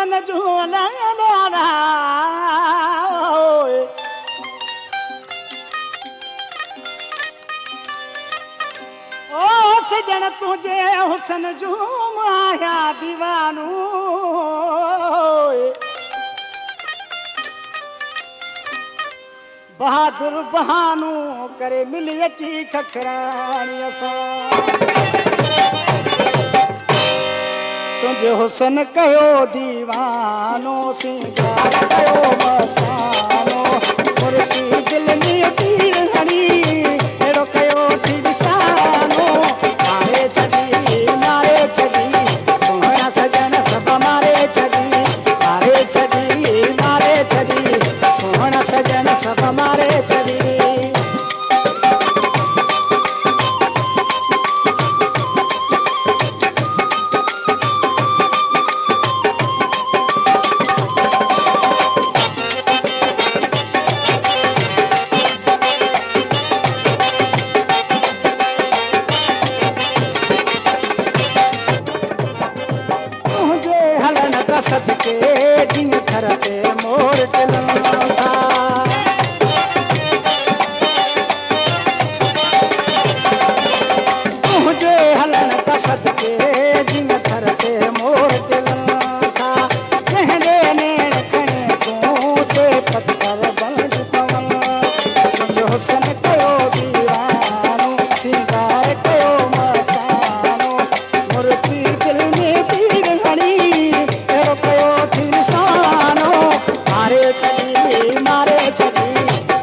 हुसन झूला ओ सजन तुझे हुसन झूम आया दीवानू बहादुर बहानू करे मिली अची ठकराणी असां तुझे हुसन कयो दीवानो सिंगार कयो मस्तानो मुर्गी दिल में तीर हणी अहिड़ो कयो थी निशानो मारे छॾी सुहिणा सजन सभु मारे छॾी सुहिणा सजन सभु मारे छॾी सदके जिन थर ते मोर टिलंदा तुझे हलन का सदके जिन थर ते मोर टिलंदा जंहिंजे नेण खणे तूं से पत्थर बंज पवन तुझो हुसन कयो दीवानो सिंगार कयो मस्तानो मुर्गी दिल में तीर हणी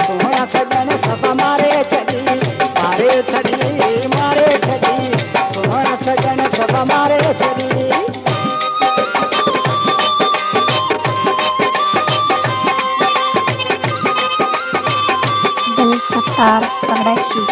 सुहिणा सजन सभु मारे छॾी सुहिणा सजन सभु मारे छॾी दिल सत्तार प्रोडक्शन।